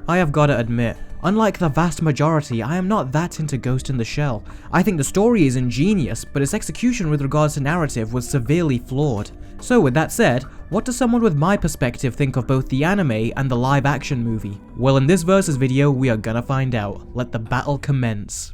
I have gotta admit, unlike the vast majority, I am not that into Ghost in the Shell. I think the story is ingenious, but its execution with regards to narrative was severely flawed. So with that said, what does someone with my perspective think of both the anime and the live action movie? Well, in this versus video, we are gonna find out. Let the battle commence.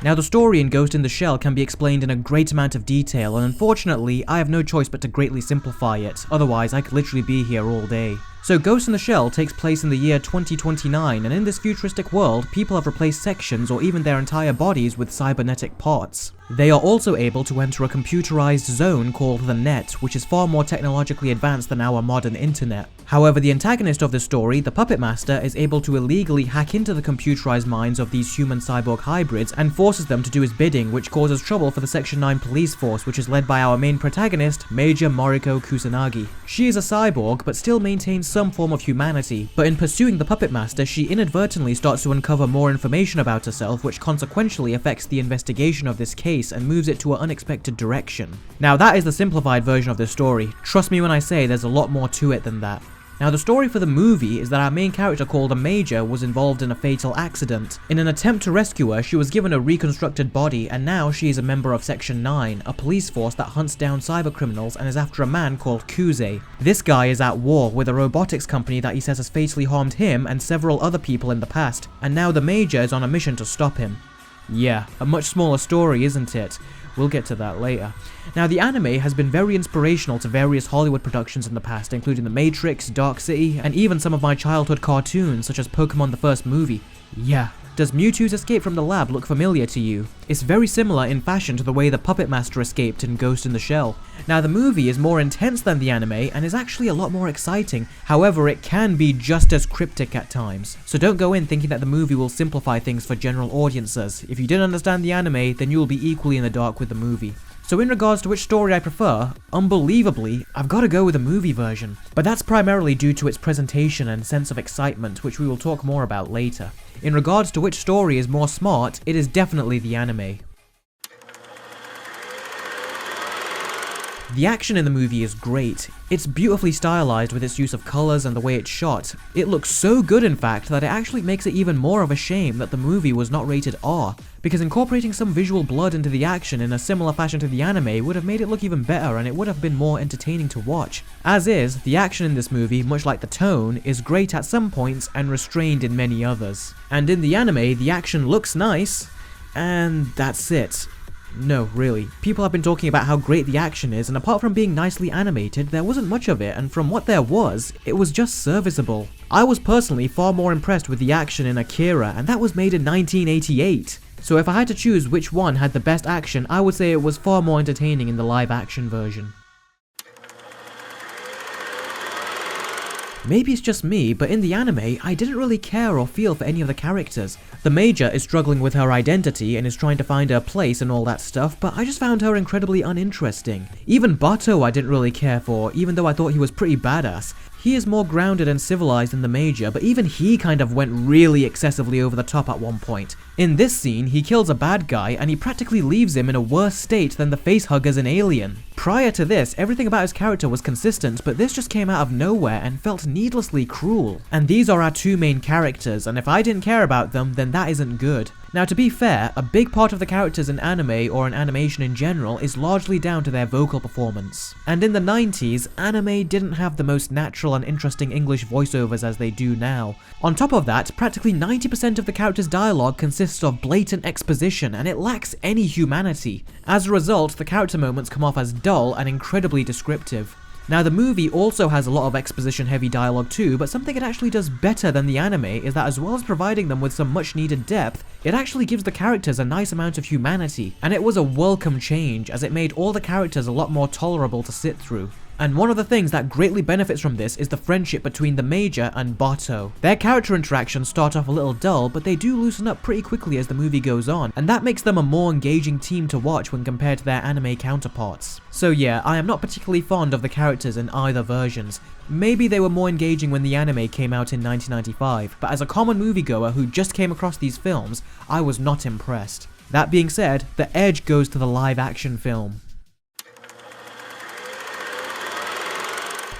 Now, the story in Ghost in the Shell can be explained in a great amount of detail, and unfortunately, I have no choice but to greatly simplify it, otherwise I could literally be here all day. So Ghost in the Shell takes place in the year 2029, and in this futuristic world, people have replaced sections or even their entire bodies with cybernetic parts. They are also able to enter a computerized zone called the Net, which is far more technologically advanced than our modern internet. However, the antagonist of the story, the Puppet Master, is able to illegally hack into the computerized minds of these human-cyborg hybrids and forces them to do his bidding, which causes trouble for the Section 9 police force, which is led by our main protagonist, Major Moriko Kusanagi. She is a cyborg, but still maintains some form of humanity, but in pursuing the Puppet Master, she inadvertently starts to uncover more information about herself, which consequentially affects the investigation of this case and moves it to an unexpected direction. Now, that is the simplified version of this story. Trust me when I say there's a lot more to it than that. Now, the story for the movie is that our main character called Major was involved in a fatal accident. In an attempt to rescue her, she was given a reconstructed body, and now she is a member of Section 9, a police force that hunts down cybercriminals and is after a man called Kuze. This guy is at war with a robotics company that he says has fatally harmed him and several other people in the past, and now the Major is on a mission to stop him. Yeah, a much smaller story, isn't it? We'll get to that later. Now, the anime has been very inspirational to various Hollywood productions in the past, including The Matrix, Dark City, and even some of my childhood cartoons, such as Pokemon the first movie. Yeah. Does Mewtwo's escape from the lab look familiar to you? It's very similar in fashion to the way the Puppet Master escaped in Ghost in the Shell. Now, the movie is more intense than the anime and is actually a lot more exciting, however it can be just as cryptic at times. So don't go in thinking that the movie will simplify things for general audiences. If you didn't understand the anime, then you will be equally in the dark with the movie. So in regards to which story I prefer, unbelievably, I've got to go with the movie version. But that's primarily due to its presentation and sense of excitement, which we will talk more about later. In regards to which story is more smart, it is definitely the anime. The action in the movie is great. It's beautifully stylized with its use of colors and the way it's shot. It looks so good, in fact, that it actually makes it even more of a shame that the movie was not rated R, because incorporating some visual blood into the action in a similar fashion to the anime would have made it look even better and it would have been more entertaining to watch. As is, the action in this movie, much like the tone, is great at some points and restrained in many others. And in the anime, the action looks nice, and that's it. No, really. People have been talking about how great the action is, and apart from being nicely animated, there wasn't much of it, and from what there was, it was just serviceable. I was personally far more impressed with the action in Akira, and that was made in 1988. So if I had to choose which one had the best action, I would say it was far more entertaining in the live action version. Maybe it's just me, but in the anime, I didn't really care or feel for any of the characters. The Major is struggling with her identity and is trying to find her place and all that stuff, but I just found her incredibly uninteresting. Even Bato I didn't really care for, even though I thought he was pretty badass. He is more grounded and civilized than the Major, but even he kind of went really excessively over the top at one point. In this scene, he kills a bad guy and he practically leaves him in a worse state than the facehuggers in Alien. Prior to this, everything about his character was consistent, but this just came out of nowhere and felt needlessly cruel. And these are our two main characters, and if I didn't care about them, then that isn't good. Now, to be fair, a big part of the characters in anime or in animation in general is largely down to their vocal performance. And in the 90s, anime didn't have the most natural and interesting English voiceovers as they do now. On top of that, practically 90% of the characters' dialogue consists of blatant exposition and it lacks any humanity. As a result, the character moments come off as dull and incredibly descriptive. Now, the movie also has a lot of exposition-heavy dialogue too, but something it actually does better than the anime is that as well as providing them with some much-needed depth, it actually gives the characters a nice amount of humanity, and it was a welcome change as it made all the characters a lot more tolerable to sit through. And one of the things that greatly benefits from this is the friendship between the Major and Bato. Their character interactions start off a little dull, but they do loosen up pretty quickly as the movie goes on, and that makes them a more engaging team to watch when compared to their anime counterparts. So yeah, I am not particularly fond of the characters in either versions. Maybe they were more engaging when the anime came out in 1995, but as a common moviegoer who just came across these films, I was not impressed. That being said, the edge goes to the live action film.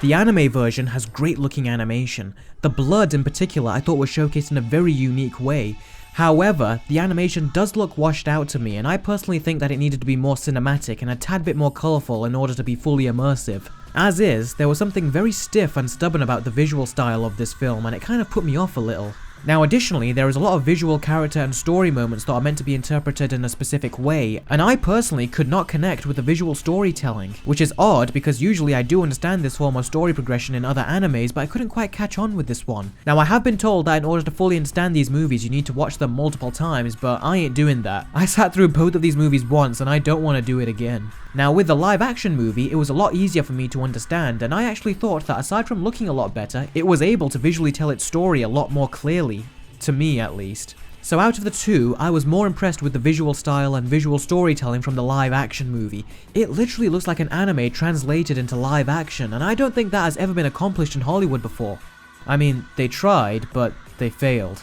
The anime version has great looking animation. The blood in particular I thought was showcased in a very unique way. However, the animation does look washed out to me, and I personally think that it needed to be more cinematic and a tad bit more colourful in order to be fully immersive. As is, there was something very stiff and stubborn about the visual style of this film, and it kind of put me off a little. Now additionally, there is a lot of visual character and story moments that are meant to be interpreted in a specific way, and I personally could not connect with the visual storytelling, which is odd because usually I do understand this form of story progression in other animes, but I couldn't quite catch on with this one. Now I have been told that in order to fully understand these movies you need to watch them multiple times, but I ain't doing that. I sat through both of these movies once and I don't want to do it again. Now with the live action movie, it was a lot easier for me to understand, and I actually thought that aside from looking a lot better, it was able to visually tell its story a lot more clearly. To me at least. So out of the two, I was more impressed with the visual style and visual storytelling from the live action movie. It literally looks like an anime translated into live action, and I don't think that has ever been accomplished in Hollywood before. I mean, they tried, but they failed.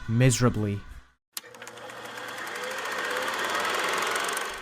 Miserably.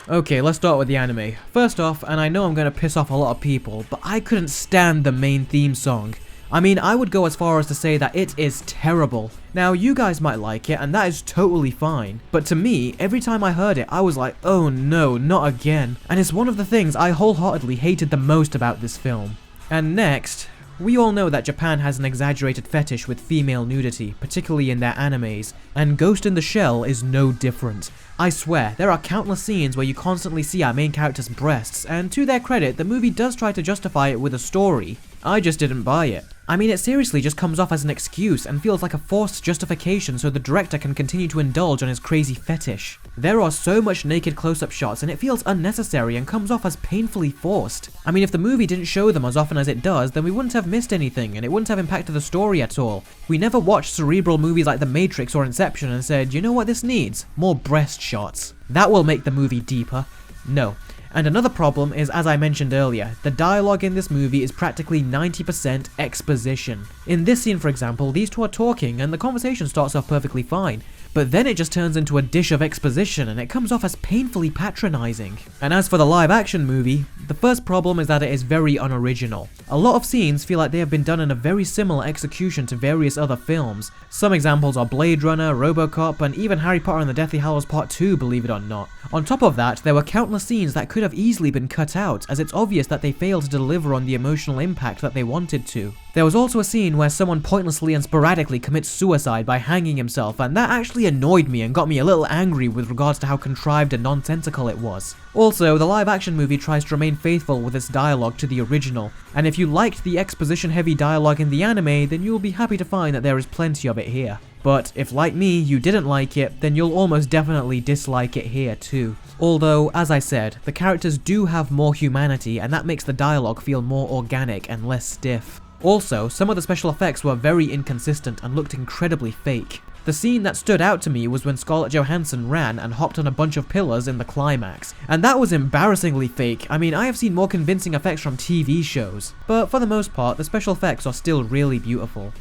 Okay, let's start with the anime. First off, and I know I'm gonna piss off a lot of people, but I couldn't stand the main theme song. I mean, I would go as far as to say that it is terrible. Now, you guys might like it, and that is totally fine. But to me, every time I heard it, I was like, oh no, not again. And it's one of the things I wholeheartedly hated the most about this film. And next, we all know that Japan has an exaggerated fetish with female nudity, particularly in their animes, and Ghost in the Shell is no different. I swear, there are countless scenes where you constantly see our main character's breasts, and to their credit, the movie does try to justify it with a story. I just didn't buy it. I mean, it seriously just comes off as an excuse and feels like a forced justification so the director can continue to indulge on his crazy fetish. There are so much naked close-up shots and it feels unnecessary and comes off as painfully forced. I mean, if the movie didn't show them as often as it does, then we wouldn't have missed anything and it wouldn't have impacted the story at all. We never watched cerebral movies like The Matrix or Inception and said, you know what this needs? More breast shots. That will make the movie deeper. No. And another problem is, as I mentioned earlier, the dialogue in this movie is practically 90% exposition. In this scene, for example, these two are talking and the conversation starts off perfectly fine, but then it just turns into a dish of exposition and it comes off as painfully patronizing. And as for the live action movie, the first problem is that it is very unoriginal. A lot of scenes feel like they have been done in a very similar execution to various other films. Some examples are Blade Runner, RoboCop, and even Harry Potter and the Deathly Hallows Part 2, believe it or not. On top of that, there were countless scenes that could have easily been cut out, as it's obvious that they failed to deliver on the emotional impact that they wanted to. There was also a scene where someone pointlessly and sporadically commits suicide by hanging himself, and that actually annoyed me and got me a little angry with regards to how contrived and nonsensical it was. Also, the live action movie tries to remain faithful with its dialogue to the original, and if you liked the exposition heavy dialogue in the anime, then you will be happy to find that there is plenty of it here. But if, like me, you didn't like it, then you'll almost definitely dislike it here too. Although, as I said, the characters do have more humanity and that makes the dialogue feel more organic and less stiff. Also, some of the special effects were very inconsistent and looked incredibly fake. The scene that stood out to me was when Scarlett Johansson ran and hopped on a bunch of pillars in the climax, and that was embarrassingly fake. I mean, I have seen more convincing effects from TV shows, but for the most part, the special effects are still really beautiful.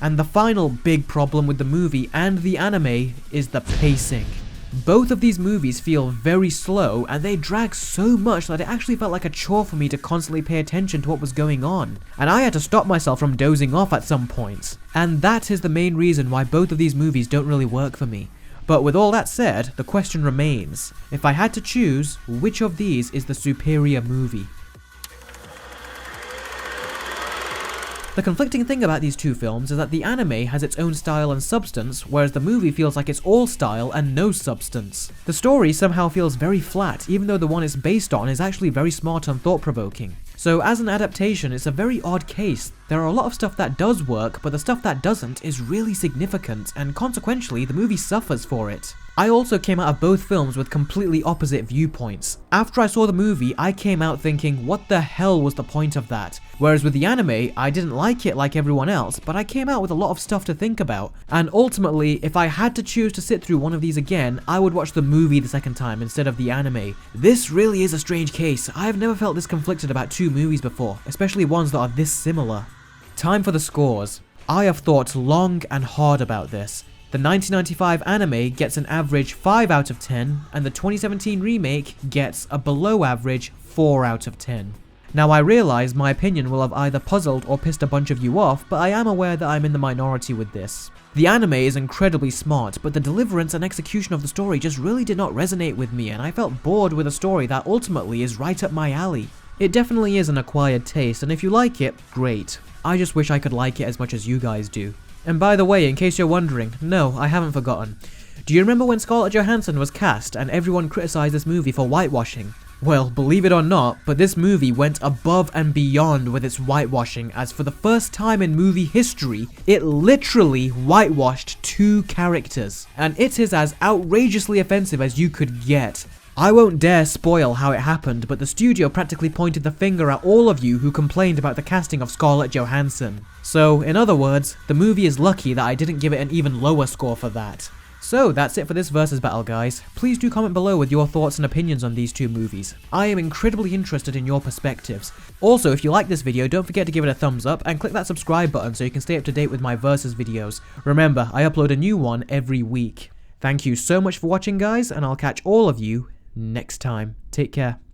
And the final big problem with the movie and the anime is the pacing. Both of these movies feel very slow and they drag so much that it actually felt like a chore for me to constantly pay attention to what was going on, and I had to stop myself from dozing off at some points. And that is the main reason why both of these movies don't really work for me. But with all that said, the question remains, if I had to choose, which of these is the superior movie? The conflicting thing about these two films is that the anime has its own style and substance, whereas the movie feels like it's all style and no substance. The story somehow feels very flat, even though the one it's based on is actually very smart and thought-provoking. So as an adaptation, it's a very odd case. There are a lot of stuff that does work, but the stuff that doesn't is really significant, and consequentially, the movie suffers for it. I also came out of both films with completely opposite viewpoints. After I saw the movie, I came out thinking, what the hell was the point of that? Whereas with the anime, I didn't like it like everyone else, but I came out with a lot of stuff to think about. And ultimately, if I had to choose to sit through one of these again, I would watch the movie the second time instead of the anime. This really is a strange case. I have never felt this conflicted about two movies before, especially ones that are this similar. Time for the scores. I have thought long and hard about this. The 1995 anime gets an average 5 out of 10, and the 2017 remake gets a below average 4 out of 10. Now I realise my opinion will have either puzzled or pissed a bunch of you off, but I am aware that I'm in the minority with this. The anime is incredibly smart, but the deliverance and execution of the story just really did not resonate with me, and I felt bored with a story that ultimately is right up my alley. It definitely is an acquired taste, and if you like it, great. I just wish I could like it as much as you guys do. And by the way, in case you're wondering, no, I haven't forgotten. Do you remember when Scarlett Johansson was cast and everyone criticised this movie for whitewashing? Well, believe it or not, but this movie went above and beyond with its whitewashing, as for the first time in movie history, it literally whitewashed 2 characters. And it is as outrageously offensive as you could get. I won't dare spoil how it happened, but the studio practically pointed the finger at all of you who complained about the casting of Scarlett Johansson. So, in other words, the movie is lucky that I didn't give it an even lower score for that. So that's it for this versus battle, guys. Please do comment below with your thoughts and opinions on these 2 movies. I am incredibly interested in your perspectives. Also, if you like this video, don't forget to give it a thumbs up and click that subscribe button so you can stay up to date with my versus videos. Remember, I upload a new one every week. Thank you so much for watching, guys, and I'll catch all of you next time. Take care.